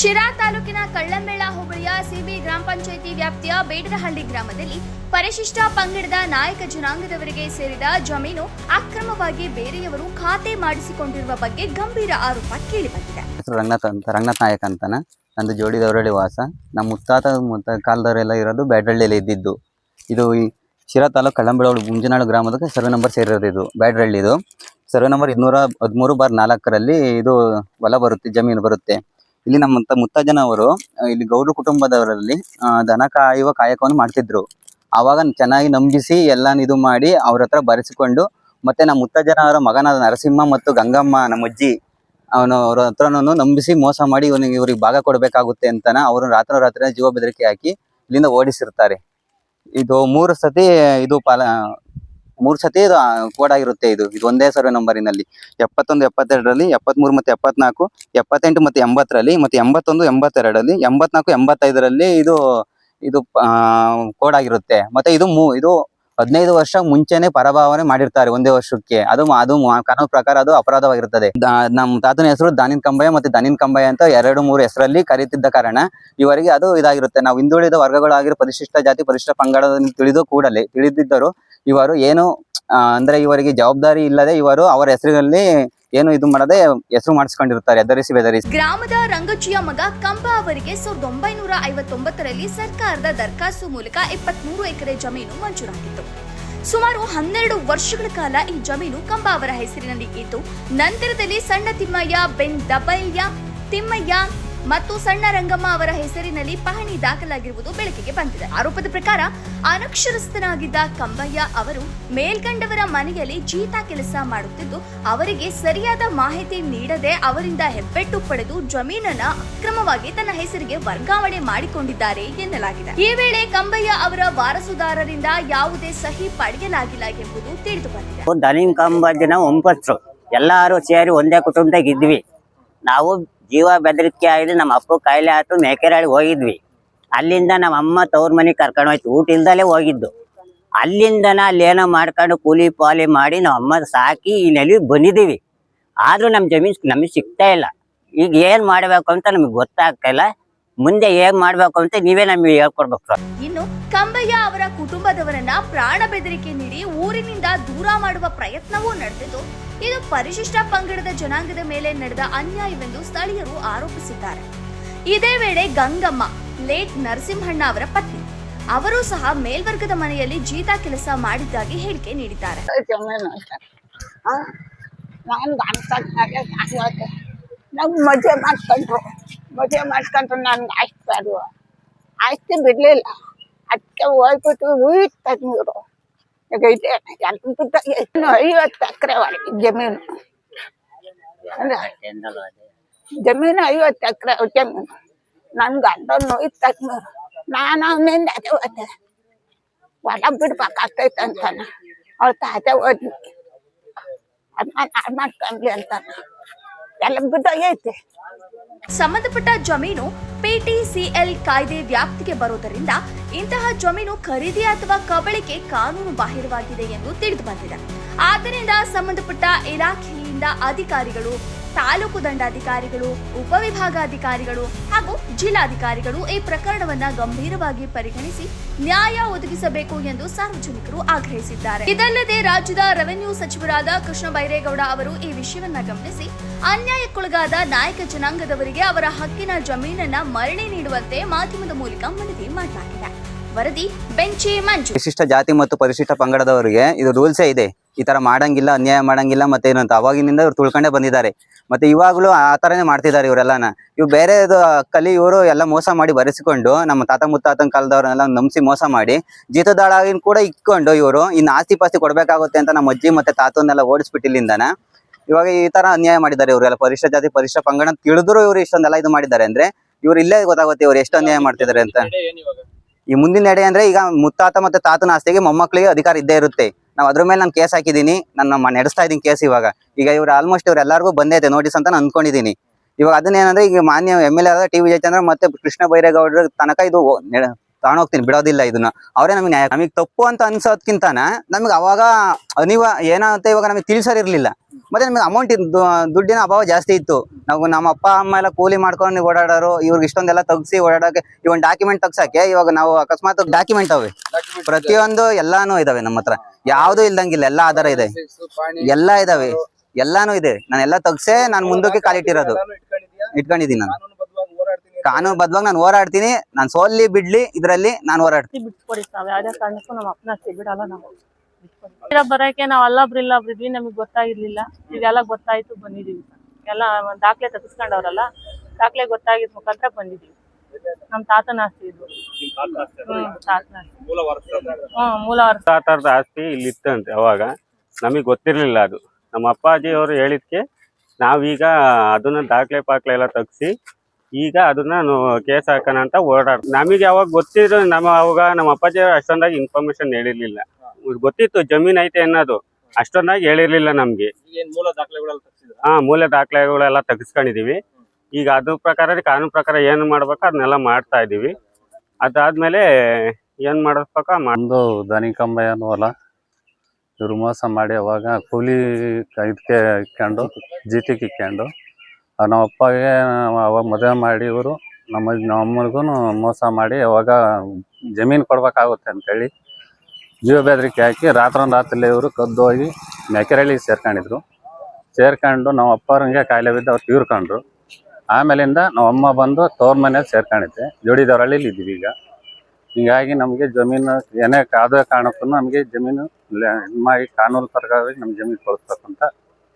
ಶಿರಾ ತಾಲೂಕಿನ ಕಳ್ಳಂಬೆಳ ಹೋಬಳಿಯ ಸಿಬಿ ಗ್ರಾಮ ಪಂಚಾಯಿತಿ ವ್ಯಾಪ್ತಿಯ ಬೇಡರಹಳ್ಳಿ ಗ್ರಾಮದಲ್ಲಿ ಪರಿಶಿಷ್ಟ ಪಂಗಡದ ನಾಯಕ ಜನಾಂಗದವರಿಗೆ ಸೇರಿದ ಜಮೀನು ಅಕ್ರಮವಾಗಿ ಬೇರೆಯವರು ಖಾತೆ ಮಾಡಿಸಿಕೊಂಡಿರುವ ಬಗ್ಗೆ ಗಂಭೀರ ಆರೋಪ ಕೇಳಿಬಂದಿದೆ. ರಂಗನಾಥ್ ನಾಯಕ್ ಅಂತಾನ. ನಂದು ಜೋಡಿದವರಳ್ಳಿ ವಾಸ. ನಮ್ಮ ಮುತ್ತಾತ ಕಾಲದವರೆಲ್ಲ ಇರೋದು ಬೇಡರಹಳ್ಳಿಯಲ್ಲಿ ಇದ್ದಿದ್ದು. ಇದು ಈ ಶಿರಾ ತಾಲೂಕು ಕಳ್ಳಂಬೆಳ ಗುಂಜನಾಳು ಗ್ರಾಮದ ಸರ್ವೆ ನಂಬರ್ ಸೇರಿರೋದು. ಇದು ಬೇಡರಹಳ್ಳಿದು ಸರ್ವೆ ನಂಬರ್ 213/4 ಇದು ಹೊಲ ಬರುತ್ತೆ, ಜಮೀನು ಬರುತ್ತೆ. ಇಲ್ಲಿ ನಮ್ಮ ಮುತ್ತಜ್ಜನವರು ಇಲ್ಲಿ ಗೌಡ್ರ ಕುಟುಂಬದವರಲ್ಲಿ ದನ ಕಾಯುವ ಕಾಯಕವನ್ನು ಮಾಡ್ತಿದ್ರು. ಆವಾಗ ಚೆನ್ನಾಗಿ ನಂಬಿಸಿ ಎಲ್ಲಾನು ಇದು ಮಾಡಿ ಅವ್ರ ಹತ್ರ ಬರೆಸಿಕೊಂಡು, ಮತ್ತೆ ನಮ್ಮ ಮುತ್ತಜ್ಜನವರ ಮಗನಾದ ನರಸಿಂಹ ಮತ್ತು ಗಂಗಮ್ಮ ನಮ್ಮ ಅಜ್ಜಿ ಅವ್ರ ಹತ್ರನೂ ನಂಬಿಸಿ ಮೋಸ ಮಾಡಿ ಇವ್ರಿಗೆ ಭಾಗ ಕೊಡಬೇಕಾಗುತ್ತೆ ಅಂತಾನ ಅವರು ರಾತ್ರಿ ಜೀವ ಬೆದರಿಕೆ ಹಾಕಿ ಇಲ್ಲಿಂದ ಓಡಿಸಿರ್ತಾರೆ. ಇದು 3 ಸತಿ ಇದು 3 ಸತಿ ಕೋಡಾಗಿರುತ್ತೆ. ಇದು ಒಂದೇ ಸರ್ವೆ ನಂಬರಿನಲ್ಲಿ 71, 72ರಲ್ಲಿ, 73 ಮತ್ತು 74, 78 ಮತ್ತು 80ರಲ್ಲಿ, ಮತ್ತೆ 81, 82ರಲ್ಲಿ, 84, 85ರಲ್ಲಿ ಇದು ಕೋಡಾಗಿರುತ್ತೆ. ಮತ್ತೆ ಇದು 15 ವರ್ಷ ಮುಂಚೆನೆ ಪರಭಾವನೆ ಮಾಡಿರ್ತಾರೆ ಒಂದೇ ವರ್ಷಕ್ಕೆ. ಅದು ಕಾನೂನು ಪ್ರಕಾರ ಅದು ಅಪರಾಧವಾಗಿರುತ್ತದೆ. ನಮ್ಮ ತಾತನ ಹೆಸರು ದಾನಿನ್ ಕಂಬಯ್ಯ ಮತ್ತೆ ದಾನಿನ್ ಕಂಬಯ್ಯ ಅಂತ 2-3 ಹೆಸರಲ್ಲಿ ಕರೀತಿದ್ದ ಕಾರಣ ಇವರಿಗೆ ಅದು ಇದಾಗಿರುತ್ತೆ. ನಾವು ಹಿಂದುಳಿದ ವರ್ಗಗಳಾಗಿರೋ ಪರಿಶಿಷ್ಟ ಜಾತಿ ಪರಿಶಿಷ್ಟ ಪಂಗಡವನ್ನು ತಿಳಿದಿದ್ದರು ಇವರು ಏನು ಅಂದ್ರೆ ಇವರಿಗೆ ಜವಾಬ್ದಾರಿ ಇಲ್ಲದೆ ಇವರು ಅವರ ಹೆಸರಿನಲ್ಲಿ ಏನು ಇದು ಮಾಡದೆ ಹೆಸರು ಮಾಡಿಸ್ಕೊಂಡಿರ್ತಾರೆ ಬೆದರಿಸಿ. ಗ್ರಾಮದ ರಂಗಜ್ಜಿಯ ಮಗ ಕಂಬ ಅವರಿಗೆ 1959ರಲ್ಲಿ ಸರ್ಕಾರದ ದರಖಾಸ್ತು ಮೂಲಕ 23 ಎಕರೆ ಜಮೀನು ಮಂಜೂರಾಗಿತ್ತು. ಸುಮಾರು 12 ವರ್ಷಗಳ ಕಾಲ ಈ ಜಮೀನು ಕಂಬ ಅವರ ಹೆಸರಿನಲ್ಲಿ ಇದ್ದು, ನಂತರದಲ್ಲಿ ಸಣ್ಣ ತಿಮ್ಮಯ್ಯ, ಬೆನ್ ದಬಯ್ಯ, ತಿಮ್ಮಯ್ಯ ಮತ್ತು ಸಣ್ಣ ರಂಗಮ್ಮ ಅವರ ಹೆಸರಿನಲ್ಲಿ ಪಹಣಿ ದಾಖಲಾಗಿರುವುದು ಬೆಳಕಿಗೆ ಬಂದಿದೆ. ಆರೋಪದ ಪ್ರಕಾರ ಅನಕ್ಷರಸ್ಥನಾಗಿದ್ದ ಕಂಬಯ್ಯ ಅವರು ಮೇಲ್ಕಂಡವರ ಮನೆಯಲ್ಲಿ ಜೀತ ಕೆಲಸ ಮಾಡುತ್ತಿದ್ದು, ಅವರಿಗೆ ಸರಿಯಾದ ಮಾಹಿತಿ ನೀಡದೆ ಅವರಿಂದ ಹೆಬ್ಬೆಟ್ಟು ಪಡೆದು ಜಮೀನನ್ನ ಅಕ್ರಮವಾಗಿ ತನ್ನ ಹೆಸರಿಗೆ ವರ್ಗಾವಣೆ ಮಾಡಿಕೊಂಡಿದ್ದಾರೆ ಎನ್ನಲಾಗಿದೆ. ಈ ವೇಳೆ ಕಂಬಯ್ಯ ಅವರ ವಾರಸುದಾರರಿಂದ ಯಾವುದೇ ಸಹಿ ಪಡೆಯಲಾಗಿಲ್ಲ ಎಂಬುದು ತಿಳಿದು ಬಂದಿದೆ. ದನಿನ್ ಕಂಬಜ್ಜನ 9 ಎಲ್ಲಾರು ಸೇರಿ ಒಂದೇ ಕುಟುಂಬದಾಗ ಇದ್ವಿ. ನಾವು ಜೀವ ಬೆದರಿಕೆ ಆಗಿ ನಮ್ಮ ಅಪ್ಪ ಕಾಯಿಲೆ ಆಯ್ತು, ಮೇಕೆರಾಳಿ ಹೋಗಿದ್ವಿ. ಅಲ್ಲಿಂದ ನಮ್ಮ ಅಮ್ಮ ತವ್ರ ಮನೆಗೆ ಕರ್ಕೊಂಡು ಹೋಯ್ತು, ಊಟ ಇಲ್ದಲೇ ಹೋಗಿದ್ದು. ಅಲ್ಲಿಂದನ ಅಲ್ಲೇನೋ ಮಾಡ್ಕೊಂಡು ಕೂಲಿ ಪಾಲಿ ಮಾಡಿ ನಮ್ಮ ಅಮ್ಮ ಸಾಕಿ ಈ ನೆಲೆ ಬಂದಿದ್ದೀವಿ. ಆದ್ರೂ ನಮ್ಮ ಜಮೀನು ನಮಗೆ ಸಿಗ್ತಾ ಇಲ್ಲ. ಈಗ ಏನ್ ಮಾಡ್ಬೇಕು ಅಂತ ನಮಗೆ ಗೊತ್ತಾಗ್ತಾ ಇಲ್ಲ. ಮುಂದೆ ಹೇಗ್ ಮಾಡ್ಬೇಕು ಅಂತ ನೀವೇ ನಮಗೆ ಹೇಳ್ಕೊಡ್ಬೇಕು. ಇನ್ನು ಕಂಬಯ್ಯ ಅವರ ಕುಟುಂಬದವರನ್ನ ಪ್ರಾಣ ಬೆದರಿಕೆ ನೀಡಿ ಊರಿನಿಂದ ದೂರ ಮಾಡುವ ಪ್ರಯತ್ನವೂ ನಡೆದಿದ್ದು, ಇದು ಪರಿಶಿಷ್ಟ ಪಂಗಡದ ಜನಾಂಗದ ಮೇಲೆ ನಡೆದ ಅನ್ಯಾಯವೆಂದು ಸ್ಥಳೀಯರು ಆರೋಪಿಸಿದ್ದಾರೆ. ಇದೇ ವೇಳೆ ಗಂಗಮ್ಮ, ಲೇಟ್ ನರಸಿಂಹಣ್ಣ ಅವರ ಪತ್ನಿ, ಅವರು ಸಹ ಮೇಲ್ವರ್ಗದ ಮನೆಯಲ್ಲಿ ಜೀತ ಕೆಲಸ ಮಾಡಿದ್ದಾಗಿ ಹೇಳಿಕೆ ನೀಡಿದ್ದಾರೆ. ಮದುವೆ ಮಾಡ್ಕೊಂಡ್ರು ನನ್ಗೆ ಆಸ್ತಿ ಬಿಡ್ಲಿಲ್ಲ. ಅದಕ್ಕೆ ಹೋಗ್ಬಿಟ್ಟು ತಜ್ಞರು ಈಗ ಇದೆ 50 ಎಕರೆ ಜಮೀನು. ಜಮೀನು 50 ಎಕರೆ ಜಮೀನು. ನನ್ ಗಂಡನ್ನು ತಜ್ಞರು. ನಾನು ಅವನಿಂದ ಅದೇ ಹೋದೆ, ಹೊಲ ಬಿಡ್ಬೇಕಾಗ್ತೈತೆ ಅಂತಾನ. ಅವ್ರ ತಾತೆ ಹೋದ್ವಿ, ಅದನ್ನ ಮಾಡ್ಕೊಂಡ್ಲಿ ಅಂತಾನ. ಎಲ್ಲ ಬಿದ್ದೋಗೈತಿ. ಸಂಬಂಧಪಟ್ಟ ಜಮೀನು ಪಿಟಿಸಿಎಲ್ ಕಾಯ್ದೆ ವ್ಯಾಪ್ತಿಗೆ ಬರುವುದರಿಂದ ಇಂತಹ ಜಮೀನು ಖರೀದಿ ಅಥವಾ ಕಬಳಿಕೆ ಕಾನೂನು ಬಾಹಿರವಾಗಿದೆ ಎಂದು ತಿಳಿದು ಬಂದಿದೆ. ಆದ್ದರಿಂದ ಸಂಬಂಧಪಟ್ಟ ಇಲಾಖೆಯಿಂದ ಅಧಿಕಾರಿಗಳು, ತಾಲೂಕು ದಂಡಾಧಿಕಾರಿಗಳು, ಉಪವಿಭಾಗಾಧಿಕಾರಿಗಳು ಹಾಗೂ ಜಿಲ್ಲಾಧಿಕಾರಿಗಳು ಈ ಪ್ರಕರಣವನ್ನ ಗಂಭೀರವಾಗಿ ಪರಿಗಣಿಸಿ ನ್ಯಾಯ ಒದಗಿಸಬೇಕು ಎಂದು ಸಾರ್ವಜನಿಕರು ಆಗ್ರಹಿಸಿದ್ದಾರೆ. ಇದಲ್ಲದೆ ರಾಜ್ಯದ ರೆವೆನ್ಯೂ ಸಚಿವರಾದ ಕೃಷ್ಣ ಬೈರೇಗೌಡ ಅವರು ಈ ವಿಷಯವನ್ನ ಗಮನಿಸಿ ಅನ್ಯಾಯಕ್ಕೊಳಗಾದ ನಾಯಕ ಜನಾಂಗದವರಿಗೆ ಅವರ ಹಕ್ಕಿನ ಜಮೀನನ್ನ ಮರಳಿ ನೀಡುವಂತೆ ಮಾಧ್ಯಮದ ಮೂಲಕ ಮನವಿ ಮಾಡಲಾಗಿದೆ. ವರದಿ ಬೆಂಚಿ ಮಂಜು. ಪರಿಶಿಷ್ಟ ಜಾತಿ ಮತ್ತು ಪರಿಶಿಷ್ಟ ಪಂಗಡದವರಿಗೆ ಇದು ರೂಲ್ಸೇ ಇದೆ. ಈ ತರ ಮಾಡಂಗಿಲ್ಲ, ಅನ್ಯಾಯ ಮಾಡಂಗಿಲ್ಲ ಮತ್ತೆ ಏನಂತ ಅವಾಗಿನಿಂದ ಇವ್ರು ತುಳ್ಕೊಂಡೇ ಬಂದಿದ್ದಾರೆ. ಮತ್ತೆ ಇವಾಗಲೂ ಆ ತರನೇ ಮಾಡ್ತಿದ್ದಾರೆ ಇವರೆಲ್ಲಾನ. ಇವ್ ಬೇರೆ ಕಲಿ ಇವರು ಎಲ್ಲ ಮೋಸ ಮಾಡಿ ಬರೆಸಿಕೊಂಡು ನಮ್ಮ ತಾತ ಮುತ್ತಾತನ ಕಾಲದವ್ರನ್ನೆಲ್ಲ ನಂಬಿಸಿ ಮೋಸ ಮಾಡಿ ಜೀತದಾಳಾಗಿ ಕೂಡ ಇಕ್ಕೊಂಡು ಇವರು ಇನ್ನು ಆಸ್ತಿ ಪಾಸ್ತಿ ಕೊಡ್ಬೇಕಾಗುತ್ತೆ ಅಂತ ನಮ್ಮ ಅಜ್ಜಿ ಮತ್ತೆ ತಾತನ್ನೆಲ್ಲ ಓಡಿಸ್ಬಿಟ್ಟಿಲ್ಲಿಂದಾನ ಇವಾಗ ಈ ತರ ಅನ್ಯಾಯ ಮಾಡಿದ್ದಾರೆ. ಇವರೆಲ್ಲ ಪರಿಶಿಷ್ಟ ಜಾತಿ ಪರಿಶಿಷ್ಟ ಪಂಗಡ ತಿಳಿದ್ರು ಇವರು ಇಷ್ಟೊಂದೆಲ್ಲ ಇದು ಮಾಡಿದ್ದಾರೆ ಅಂದ್ರೆ ಇವ್ರು ಇಲ್ಲೇ ಗೊತ್ತಾಗುತ್ತೆ ಇವ್ರು ಎಷ್ಟು ಅನ್ಯಾಯ ಮಾಡ್ತಿದ್ದಾರೆ ಅಂತ. ಈ ಮುಂದಿನ ನಡೆ ಅಂದ್ರೆ ಈಗ ಮುತ್ತಾತ ಮತ್ತೆ ತಾತನ ಆಸ್ತಿಗೆ ಮೊಮ್ಮಕ್ಕಳಿಗೆ ಅಧಿಕಾರ ಇದ್ದೇ ಇರುತ್ತೆ. ನಾವು ಅದ್ರ ಮೇಲೆ ನಾನು ಕೇಸ್ ಹಾಕಿದ್ದೀನಿ, ನಾನು ನಡೆಸ್ತಾ ಇದ್ದೀನಿ ಕೇಸ್. ಈಗ ಇವ್ರು ಆಲ್ಮೋಸ್ಟ್ ಇವ್ರೆಲ್ಲರಿಗೂ ಬಂದೈತೆ ನೋಟಿಸ್ ಅಂತ ನಾನು ಅನ್ಕೊಂಡಿದ್ದೀನಿ. ಇವಾಗ ಅದನ್ನೇನಂದ್ರೆ ಈಗ ಮಾನ್ಯ MLA ಆದ ಟಿ.ವಿ. ಜಯಚಂದ್ರ ಮತ್ತೆ ಕೃಷ್ಣ ಬೈರೇಗೌಡರ ತನಕ ಇದು ತಗೊಂಡೋಗ್ತೀನಿ, ಬಿಡೋದಿಲ್ಲ ಇದನ್ನ. ಅವರೇ ನಮಗೆ ನ್ಯಾಯ. ನಮಗೆ ತಪ್ಪು ಅಂತ ಅನ್ಸೋದ್ಕಿಂತಾನ ನಮ್ಗೆ ಅವಾಗ ಏನಾಗುತ್ತೆ, ಇವಾಗ ನಮಗೆ ತಿಳಿಸೋರಿರ್ಲಿಲ್ಲ. ಮತ್ತೆ ನಮಗೆ ಅಮೌಂಟ್ ದುಡ್ಡಿನ ಅಭಾವ ಜಾಸ್ತಿ ಇತ್ತು. ನಾವು ನಮ್ಮ ಅಪ್ಪ ಅಮ್ಮ ಎಲ್ಲ ಕೂಲಿ ಮಾಡ್ಕೊಂಡು ಓಡಾಡೋರು, ಇವ್ರಿಗೆ ಇಷ್ಟೊಂದೆಲ್ಲ ತೆಗ್ಸಿ ಓಡಾಡೋಕೆ, ಇವನ್ ಡಾಕ್ಯುಮೆಂಟ್ ತೆಗ್ಸಕ್ಕೆ ಇವಾಗ ನಾವು ಅಕಸ್ಮಾತ್ ಡಾಕ್ಯುಮೆಂಟ್ ಅವೆ ಪ್ರತಿಯೊಂದು ಎಲ್ಲಾನು ಇದಾವೆ ನಮ್ಮ ಹತ್ರ, ಯಾವ್ದು ಇಲ್ದಂಗಿಲ್ಲ, ಎಲ್ಲ ಆಧಾರ ಇದೆ, ಎಲ್ಲ ಇದಾವೆ, ಎಲ್ಲಾನು ಇದೆ. ನಾನು ಎಲ್ಲ ತೆಗ್ಸೇ ನಾನು ಮುಂದಕ್ಕೆ ಕಾಲಿಟ್ಟಿರೋದು, ಇಟ್ಕೊಂಡಿದ್ದೀನಿ. ನಾನು ಕಾನೂನು ಬದ್ಧವಾಗಿ ನಾನು ಹೋರಾಡ್ತೀನಿ. ನಾನು ಸೋಲ್ಲಿ ಬಿಡ್ಲಿ ಇದ್ರಲ್ಲಿ ನಾನು ಹೋರಾಡ್ತೀನಿ. ಬಿಟ್ಕೊಡಿ ತಾವ್ ಯಾವ್ದೇ ಕಾರಣಕ್ಕೂ ನಮ್ಮ ಅಪ್ಪನ ಬಿಡಲ್ಲ. ನಾವು ಬರಕ್ಕೆ ನಾವ್ ಅಲ್ಲೊಬ್ರು ಇದ್ವಿ, ನಮಗ್ ಗೊತ್ತಾಗಿರ್ಲಿಲ್ಲ. ಈಗೆಲ್ಲ ಗೊತ್ತಾಯ್ತು, ಬಂದಿದೀವಿ. ಎಲ್ಲ ದಾಖಲೆ ತೆಗೆಸ್ಕೊಂಡವ್ರಲ್ಲ, ದಾಖಲೆ ಗೊತ್ತಾಗಿದ್ ಮುಖಾಂತರ ಬಂದಿದೀವಿ. ನಮ್ ತಾತನ ಆಸ್ತಿ ಇದು. ತಾತನ ಆಸ್ತಿ, ಮೂಲ ತಾತರದ ಆಸ್ತಿ ಇಲ್ಲಿ ಇತ್ತಂತೆ. ಅವಾಗ ನಮಗ್ ಗೊತ್ತಿರ್ಲಿಲ್ಲ ಅದು. ನಮ್ಮ ಅಪ್ಪಾಜಿ ಅವರು ಹೇಳಿದ್ಕೆ ನಾವೀಗ ಅದನ್ನ ದಾಖಲೆ ಪಾಕ್ಲೆ ಎಲ್ಲ ತೆಗ್ಸಿ ಈಗ ಅದನ್ನ ಕೇಸ್ ಹಾಕೋಣ ಅಂತ ಓಡಾಡ್ತೀವಿ. ನಮಗೆ ಅವಾಗ ಗೊತ್ತಿದ್ರು, ಅವಾಗ ನಮ್ಮ ಅಪ್ಪಾಜಿ ಅಷ್ಟೊಂದಾಗಿ ಇನ್ಫಾರ್ಮೇಶನ್ ಹೇಳಿರ್ಲಿಲ್ಲ. ಗೊತ್ತಿತ್ತು ಜಮೀನ್ ಐತೆ ಅನ್ನೋದು, ಅಷ್ಟೊಂದಾಗಿ ಹೇಳಿರ್ಲಿಲ್ಲ ನಮ್ಗೆ. ಮೂಲ ದಾಖಲೆಗಳೆಲ್ಲ ತೆಗೆಸ್ಕೊಂಡಿದೀವಿ. ಈಗ ಅದ್ರ ಪ್ರಕಾರ ಕಾನೂನು ಪ್ರಕಾರ ಏನ್ ಮಾಡ್ಬೇಕು ಅದನ್ನೆಲ್ಲ ಮಾಡ್ತಾ ಇದೀವಿ. ಅದಾದ್ಮೇಲೆ ಏನ್ ಮಾಡ್ಬೇಕ ಒಂದು ದನಿ ಕಂಬಯ್ಯನ ಹೊಲ ಇವ್ರು ಮೋಸ ಮಾಡಿ ಅವಾಗ ಕೂಲಿ ಇದಕ್ಕೆ ಇಕ್ಕೊಂಡು ಜೀತಿಗೆ ಇಕ್ಕೊಂಡು ನಮ್ಮ ಅಪ್ಪಗೆ ಅವಾಗ ಮದುವೆ ಮಾಡಿ ಇವರು ನಮ್ಮನಿಗೂ ಮೋಸ ಮಾಡಿ ಅವಾಗ ಜಮೀನು ಕೊಡ್ಬೇಕಾಗುತ್ತೆ ಅಂತೇಳಿ ಜೀವ ಬೆದರಿಕೆ ಹಾಕಿ ರಾತ್ರಿ ಇವರು ಕದ್ದು ಹೋಗಿ ಮೆಕೆರಳ್ಳಿ ಸೇರ್ಕೊಂಡು ನಮ್ಮ ಅಪ್ಪರಂಗೆ ಕಾಯಿಲೆ ಬಿದ್ದು ಅವ್ರು ತೀರ್ಕೊಂಡ್ರು. ಆಮೇಲಿಂದ ನಮ್ಮ ಅಮ್ಮ ಬಂದು ತವ್ರ ಮನೇಲಿ ಸೇರ್ಕೊಂಡಿದ್ದೆ. ಜೋಡಿದವರಳ್ಳಿಲಿ ಇದ್ದೀವಿ ಈಗ. ಹೀಗಾಗಿ ನಮಗೆ ಜಮೀನು ಏನೇ ಯಾವುದೇ ಕಾರಣಕ್ಕೂ ನಮಗೆ ಜಮೀನು ಇದು ಮಾಡಿ ಕಾನೂನು ಪ್ರಕಾರ ನಮ್ಗೆ ಜಮೀನು ಕೊಡಿಸ್ಬೇಕಂತ